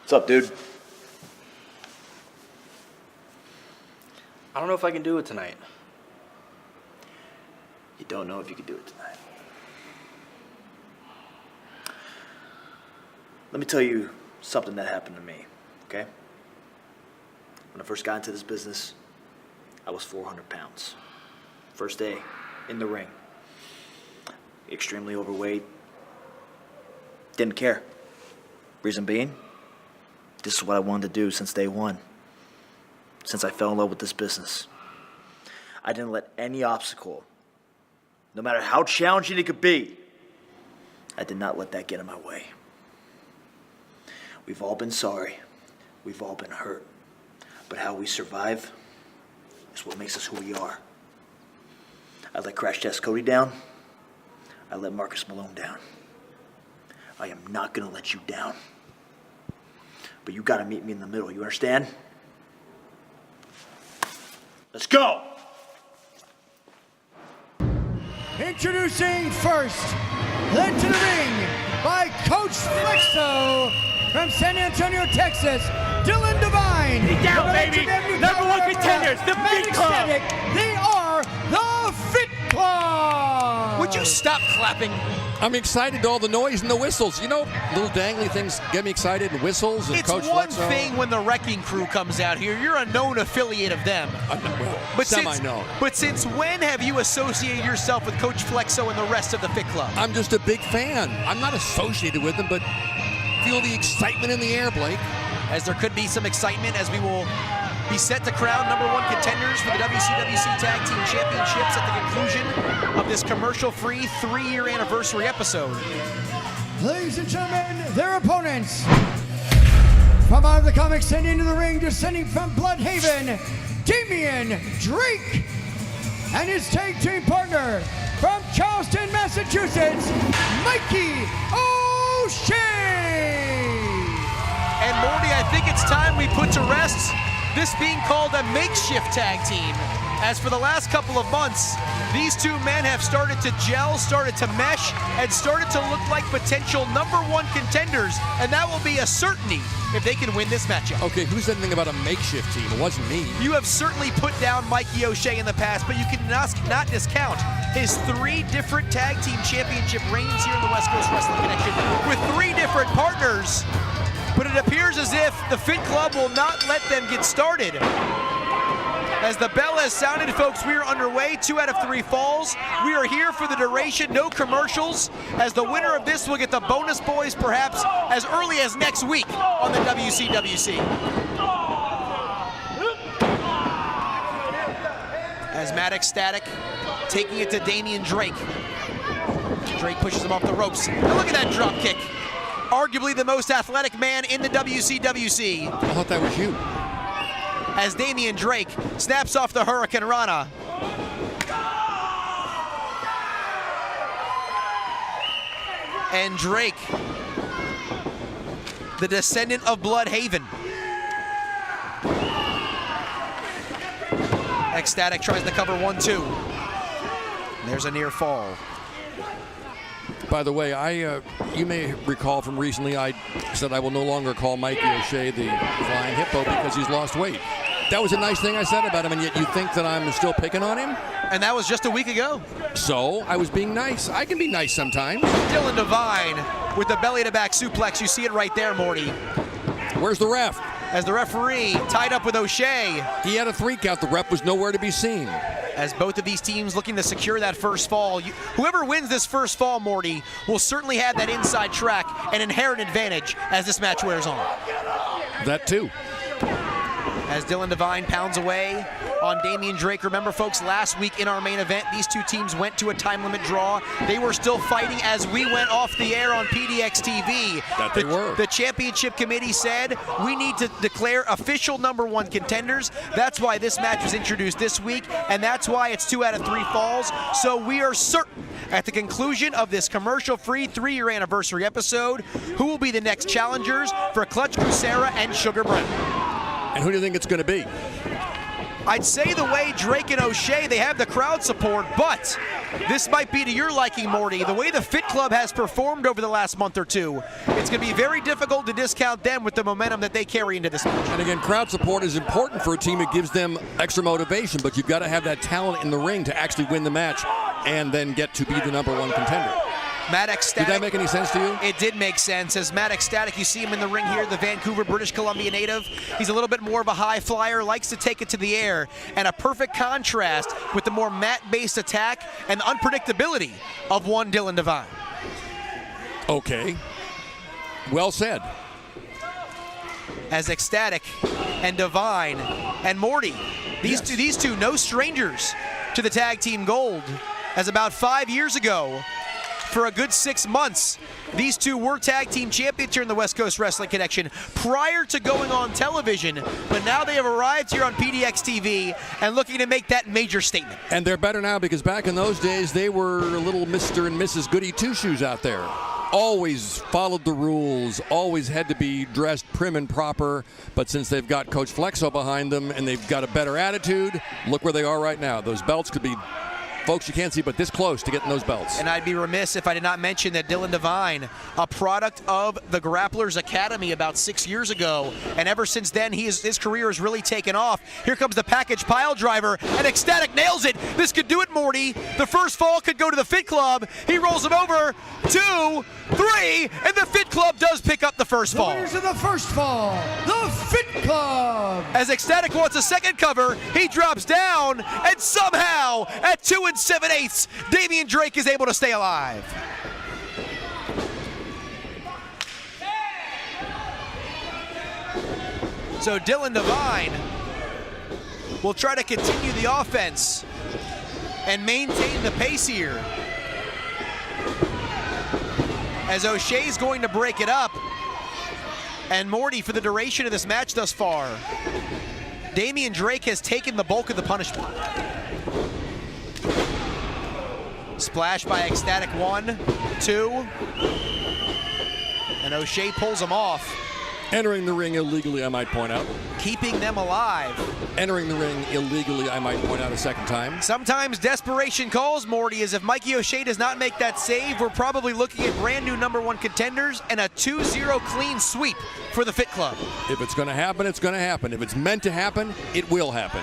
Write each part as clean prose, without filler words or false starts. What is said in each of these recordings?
What's up, dude? I don't know if I can do it tonight. You don't know if you can do it tonight. Let me tell you something that happened to me, okay? When I first got into this business, I was 400 pounds. First day in the ring. Extremely overweight. Didn't care. Reason being, this is what I wanted to do since day one. Since I fell in love with this business. I didn't let any obstacle, no matter how challenging it could be, I did not let that get in my way. We've all been sorry. We've all been hurt. But how we survive is what makes us who we are. I let Crash Test Cody down. I let Marcus Malone down. I am not gonna let you down. But you gotta meet me in the middle, you understand? Let's go! Introducing first, led to the ring by Coach Flexo from San Antonio, Texas, Dylan Devine. Get down, baby! Number one contenders, the Fit Club! They are the Fit Club! Would you stop clapping? I'm excited to all the noise and the whistles. You know, little dangly things get me excited, and whistles and It's Coach one Flexo. thing when the Wrecking Crew comes out here. You're a known affiliate of them. But semi-known. But since when have you associated yourself with Coach Flexo and the rest of the Fit Club? I'm just a big fan. I'm not associated with them, but feel the excitement in the air, Blake. As there could be some excitement as we will be set to crown number one contenders for the WCWC Tag Team Championships at the conclusion of this commercial-free 3-year anniversary episode. Ladies and gentlemen, their opponents. From out of the comics and into the ring, descending from Bloodhaven, Damian Drake. And his tag team partner from Charleston, Massachusetts, Mikey O'Shea. And Morty, I think it's time we put to rest this being called a makeshift tag team. As for the last couple of months, these two men have started to gel, started to mesh, and started to look like potential number one contenders, and that will be a certainty if they can win this matchup. Okay, who said anything about a makeshift team? It wasn't me. You have certainly put down Mikey O'Shea in the past, but you can not discount his 3 different tag team championship reigns here in the West Coast Wrestling Connection with 3 different partners. But it appears as if the Fit Club will not let them get started. As the bell has sounded, folks, we are underway. 2 out of 3 falls. We are here for the duration, no commercials, as the winner of this will get the bonus boys perhaps as early as next week on the WCWC. As Maddox Static taking it to Damian Drake. Drake pushes him off the ropes. And look at that drop kick. Arguably the most athletic man in the WCWC. I thought that was you. As Damian Drake snaps off the Hurricane Rana. And Drake, the descendant of Bloodhaven. Ecstatic tries to cover 1-2. There's a near fall. By the way, you may recall from recently I said I will no longer call Mikey O'Shea the Flying Hippo because he's lost weight. That was a nice thing I said about him, and yet you think that I'm still picking on him? And that was just a week ago. So, I was being nice. I can be nice sometimes. Dylan Devine with the belly-to-back suplex. You see it right there, Morty. Where's the ref? As the referee tied up with O'Shea. He had a 3 count. The ref was nowhere to be seen. As both of these teams looking to secure that first fall. Whoever wins this first fall, Morty, will certainly have that inside track and inherent advantage as this match wears on. That too. As Dylan Devine pounds away on Damian Drake. Remember, folks, last week in our main event, these two teams went to a time limit draw. They were still fighting as we went off the air on PDX TV. That they were. The championship committee said we need to declare official number one contenders. That's why this match was introduced this week, and that's why it's 2 out of 3 falls. So we are certain at the conclusion of this commercial-free 3-year anniversary episode who will be the next challengers for Clutch Crucera and Sugar Brown. And who do you think it's going to be? I'd say the way Drake and O'Shea, they have the crowd support, but this might be to your liking, Morty. The way the Fit Club has performed over the last month or two, it's going to be very difficult to discount them with the momentum that they carry into this match. And again, crowd support is important for a team. It gives them extra motivation, but you've got to have that talent in the ring to actually win the match and then get to be the #1 contender. Matt Ecstatic. Did that make any sense to you? It did make sense. As Matt Ecstatic, you see him in the ring here, the Vancouver, British Columbia native. He's a little bit more of a high flyer, likes to take it to the air, and a perfect contrast with the more mat-based attack and the unpredictability of one Dylan Devine. Okay. Well said. As Ecstatic and Devine and Morty, these two, no strangers to the tag team gold, as about 5 years ago, for a good 6 months, these two were tag team champions here in the West Coast Wrestling Connection prior to going on television, but now they have arrived here on PDX TV and looking to make that major statement. And they're better now because back in those days, they were a little Mr. and Mrs. Goody Two-Shoes out there. Always followed the rules, always had to be dressed prim and proper, but since they've got Coach Flexo behind them and they've got a better attitude, look where they are right now. Those belts could be, folks, you can't see, but this close to getting those belts. And I'd be remiss if I did not mention that Dylan Devine, a product of the Grapplers Academy about 6 years ago, and ever since then, his career has really taken off. Here comes the package pile driver, and Ecstatic nails it. This could do it, Morty. The first fall could go to the Fit Club. He rolls him over, 2, 3, and the Fit Club does pick up the first fall. The winners of the first fall, the Fit Club. As Ecstatic wants a second cover, he drops down, and somehow, at 2 7/8, Damian Drake is able to stay alive. So Dylan Devine will try to continue the offense and maintain the pace here, as O'Shea's going to break it up. And Morty, for the duration of this match thus far, Damian Drake has taken the bulk of the punishment. Splash by Ecstatic, 1, 2. And O'Shea pulls him off. Entering the ring illegally, I might point out. Keeping them alive. Entering the ring illegally, I might point out a second time. Sometimes desperation calls, Morty, as if Mikey O'Shea does not make that save, we're probably looking at brand new #1 contenders and a 2-0 clean sweep for the Fit Club. If it's going to happen, it's going to happen. If it's meant to happen, it will happen.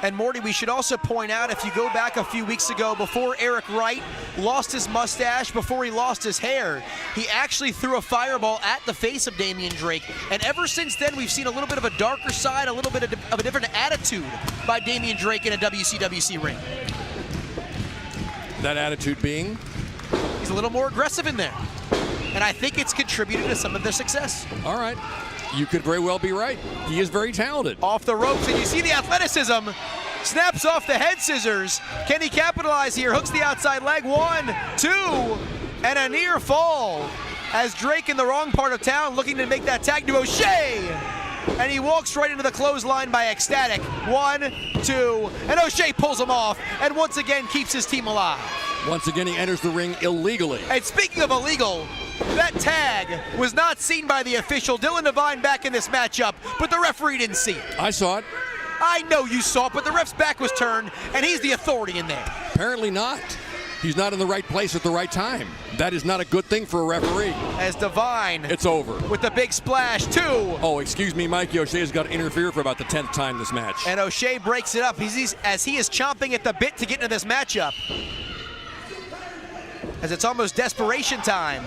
And Morty, we should also point out, if you go back a few weeks ago, before Eric Wright lost his mustache, before he lost his hair, he actually threw a fireball at the face of Damian Drake. And ever since then, we've seen a little bit of a darker side, a little bit of a different attitude by Damian Drake in a WCWC ring. That attitude being? He's a little more aggressive in there. And I think it's contributed to some of their success. All right. You could very well be right. He is very talented. Off the ropes, and you see the athleticism. Snaps off the head scissors. Can he capitalize here? Hooks the outside leg. 1, 2, and a near fall. As Drake in the wrong part of town looking to make that tag to O'Shea. And he walks right into the clothesline by Ecstatic. 1, 2, and O'Shea pulls him off and once again keeps his team alive. Once again, he enters the ring illegally. And speaking of illegal, that tag was not seen by the official. Dylan Devine back in this matchup, but the referee didn't see it. I saw it. I know you saw it, but the ref's back was turned, and he's the authority in there. Apparently not. He's not in the right place at the right time. That is not a good thing for a referee. As Devine, it's over. With the big splash, 2. Oh, excuse me, Mikey O'Shea has got to interfere for about the 10th time this match. And O'Shea breaks it up as he is chomping at the bit to get into this matchup. As it's almost desperation time.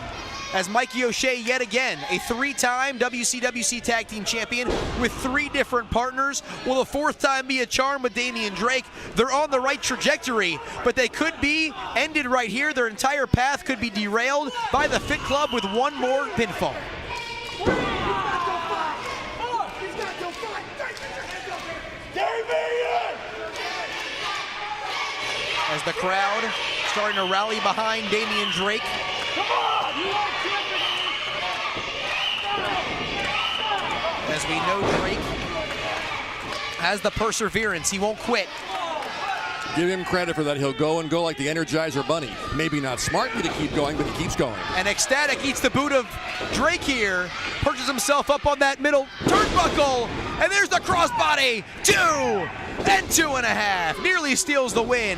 As Mikey O'Shea, yet again, a 3-time WCWC Tag Team Champion with 3 different partners. Will the 4th time be a charm with Damian Drake? They're on the right trajectory, but they could be ended right here. Their entire path could be derailed by the Fit Club with one more pinfall. As the crowd starting to rally behind Damian Drake. As we know, Drake has the perseverance. He won't quit. Give him credit for that. He'll go and go like the Energizer Bunny. Maybe not smartly to keep going, but he keeps going. And Ecstatic eats the boot of Drake here. Perches himself up on that middle turnbuckle. And there's the crossbody. 2. and 2.5. Nearly steals the win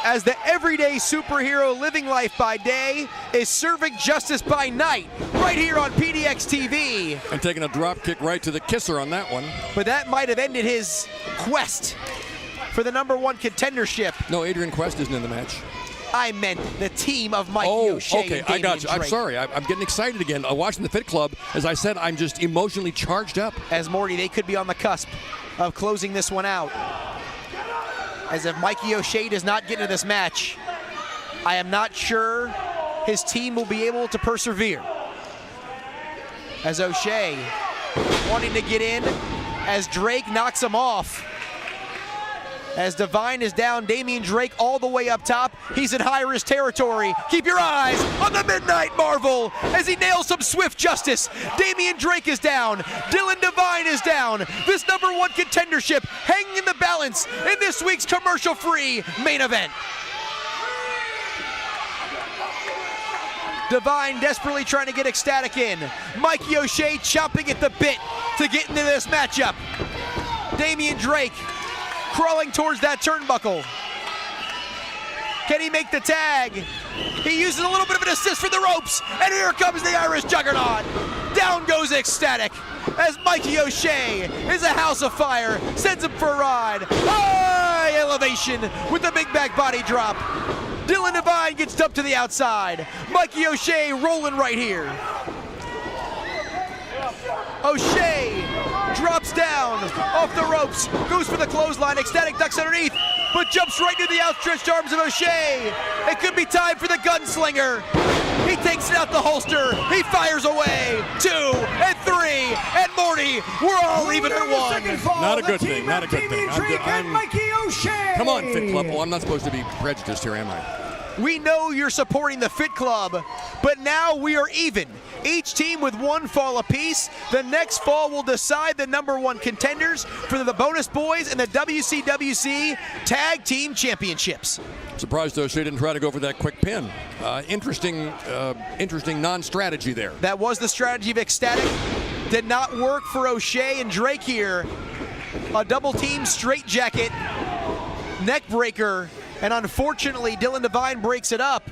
as the everyday superhero living life by day is serving justice by night right here on PDX TV. And taking a drop kick right to the kisser on that one. But that might have ended his quest for the #1 contendership. No, Adrian Quest isn't in the match. I meant the team of Mikey Oh, O'Shea okay, and I got you. Damian I'm Drake. sorry. I'm getting excited again. Watching the Fit Club, as I said, I'm just emotionally charged up. As Morty, they could be on the cusp of closing this one out. As if Mikey O'Shea does not get into this match, I am not sure his team will be able to persevere. As O'Shea wanting to get in, as Drake knocks him off. As Divine is down, Damian Drake all the way up top. He's in high-risk territory. Keep your eyes on the Midnight Marvel as he nails some swift justice. Damian Drake is down. Dylan Divine is down. This #1 contendership hanging in the balance in this week's commercial-free main event. Divine desperately trying to get Ecstatic in. Mikey O'Shea chomping at the bit to get into this matchup. Damian Drake crawling towards that turnbuckle. Can he make the tag? He uses a little bit of an assist for the ropes, and here comes the Irish Juggernaut. Down goes Ecstatic as Mikey O'Shea is a house of fire, sends him for a ride. High elevation with the big back body drop. Dylan Divine gets dumped to the outside. Mikey O'Shea rolling right here. O'Shea drops down off the ropes, goes for the clothesline. Ecstatic ducks underneath, but jumps right into the outstretched arms of O'Shea. It could be time for the gunslinger. He takes it out the holster. He fires away. 2 and 3, and Morty, we're all even at 1. Not a good thing, not a good thing. I'm- Mikey O'Shea. Come on, Fit Club. Oh, I'm not supposed to be prejudiced here, am I? We know you're supporting the Fit Club, but now we are even. Each team with 1 fall apiece. The next fall will decide the #1 contenders for the Bonus Boys and the WCWC Tag Team Championships. Surprised O'Shea didn't try to go for that quick pin. Interesting non-strategy there. That was the strategy of Ecstatic. Did not work for O'Shea and Drake here. A double team straight jacket, neck breaker, and unfortunately Dylan Divine breaks it up.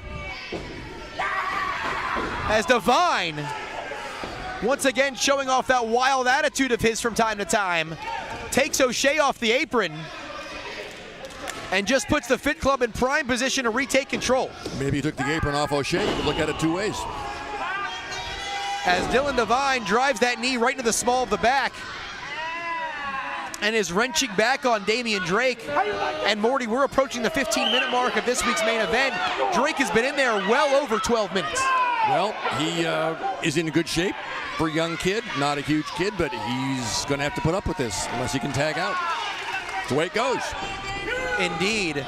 As Divine, once again showing off that wild attitude of his from time to time, takes O'Shea off the apron and just puts the Fit Club in prime position to retake control. Maybe he took the apron off O'Shea. You could look at it 2 ways. As Dylan Divine drives that knee right into the small of the back and is wrenching back on Damian Drake. And Morty, we're approaching the 15-minute mark of this week's main event. Drake has been in there well over 12 minutes. Well, he is in good shape for a young kid. Not a huge kid, but he's going to have to put up with this unless he can tag out. That's the way it goes. Indeed.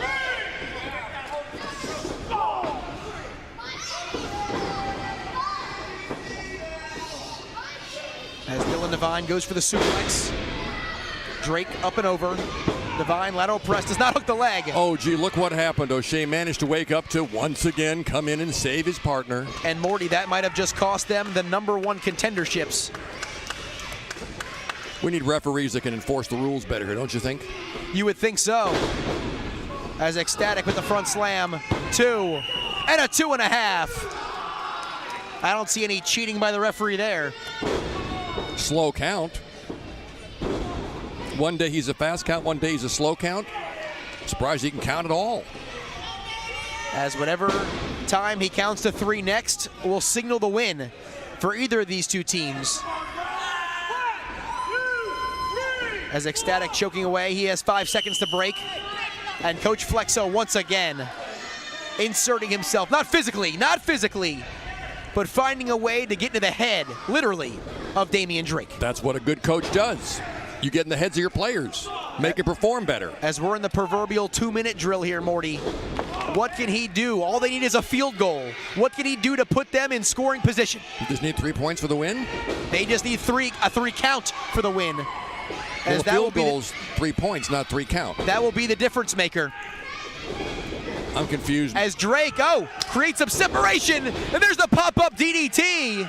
As Dylan Divine goes for the suplex. Drake up and over. Divine lateral press does not hook the leg. Oh, gee, look what happened. O'Shea managed to wake up to once again come in and save his partner. And Morty, that might have just cost them the #1 contenderships. We need referees that can enforce the rules better here, don't you think? You would think so. As Ecstatic with the front slam. 2 and a 2.5. I don't see any cheating by the referee there. Slow count. One day he's a fast count, one day he's a slow count. Surprised he can count at all. As whatever time he counts to 3 next will signal the win for either of these two teams. As Ecstatic choking away, he has 5 seconds to break. And Coach Flexo once again inserting himself, not physically, but finding a way to get into the head, literally, of Damian Drake. That's what a good coach does. You get in the heads of your players, make it perform better. As we're in the proverbial 2-minute drill here, Morty, what can he do? All they need is a field goal. What can he do to put them in scoring position? You just need 3 points for the win? They just need a 3 count for the win. Well, the field goal's 3 points, not 3 count. That will be the difference maker. I'm confused. As Drake, creates some separation, and there's the pop-up DDT.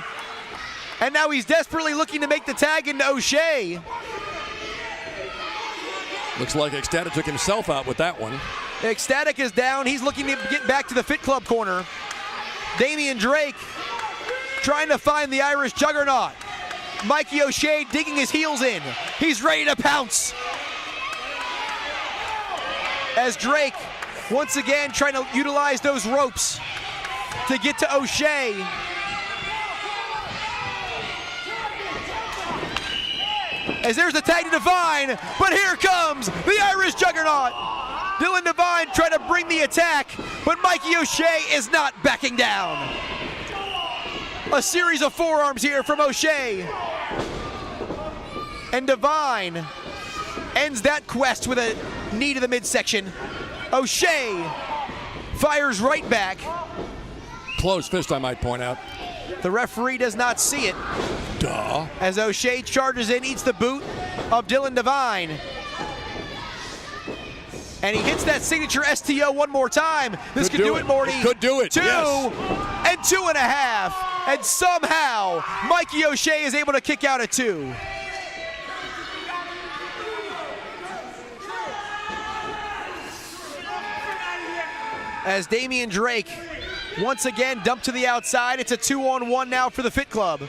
And now he's desperately looking to make the tag into O'Shea. Looks like Ecstatic took himself out with that one. Ecstatic is down. He's looking to get back to the Fit Club corner. Damian Drake trying to find the Irish Juggernaut. Mikey O'Shea digging his heels in. He's ready to pounce. As Drake, once again, trying to utilize those ropes to get to O'Shea. As there's the tag to Divine, but here comes the Irish Juggernaut. Dylan Divine trying to bring the attack, but Mikey O'Shea is not backing down. A series of forearms here from O'Shea. And Divine ends that quest with a knee to the midsection. O'Shea fires right back. Closed fist, I might point out. The referee does not see it. Duh. As O'Shea charges in, eats the boot of Dylan Divine. And he hits that signature STO one more time. This could do it, Morty. It could do it, 2 yes. and 2.5. And somehow, Mikey O'Shea is able to kick out at 2. As Damian Drake once again dumped to the outside. It's a 2-on-1 now for the Fit Club.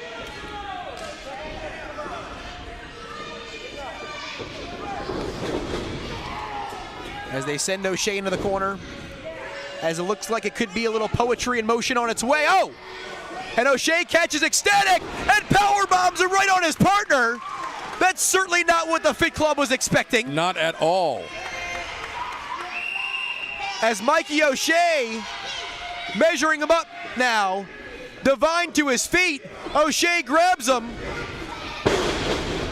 As they send O'Shea into the corner, as it looks like it could be a little poetry in motion on its way. Oh! And O'Shea catches Ecstatic and power bombs it right on his partner. That's certainly not what the Fit Club was expecting. Not at all. As Mikey O'Shea measuring him up now. Divine to his feet. O'Shea grabs him.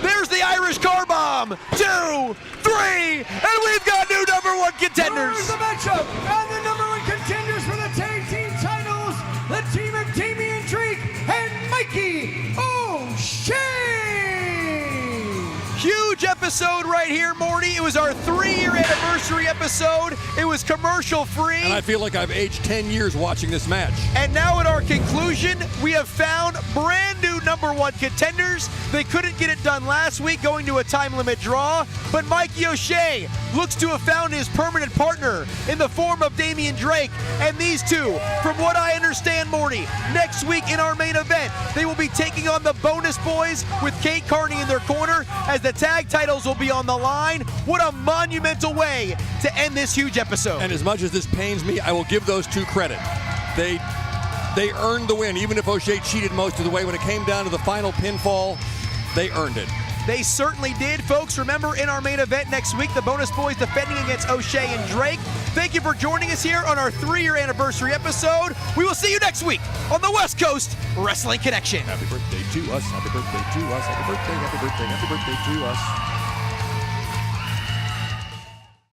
There's the Irish car bomb. 2, 3, and we've got new #1 contenders. Here's the matchup, and the #1 contenders for the tag team titles, the team of Damian Drake and Mikey O'Shea. Huge episode right here, Morty. It was our 3-year anniversary episode. It was commercial free. And I feel like I've aged 10 years watching this match. And now at our conclusion, we have found brand new #1 contenders. They couldn't get it done last week going to a time limit draw, but Mikey O'Shea looks to have found his permanent partner in the form of Damian Drake. And these two, from what I understand, Morty, next week in our main event, they will be taking on the Bonus Boys with Kate Carney in their corner as the tag titles will be on the line. What a monumental way to end this huge episode. And as much as this pains me, I will give those two credit. They earned the win, even if O'Shea cheated most of the way. When it came down to the final pinfall, they earned it. They certainly did, folks. Remember, in our main event next week, the Bonus Boys defending against O'Shea and Drake. Thank you for joining us here on our 3-year anniversary episode. We will see you next week on the West Coast Wrestling Connection. Happy birthday to us, happy birthday to us, happy birthday, happy birthday, happy birthday to us.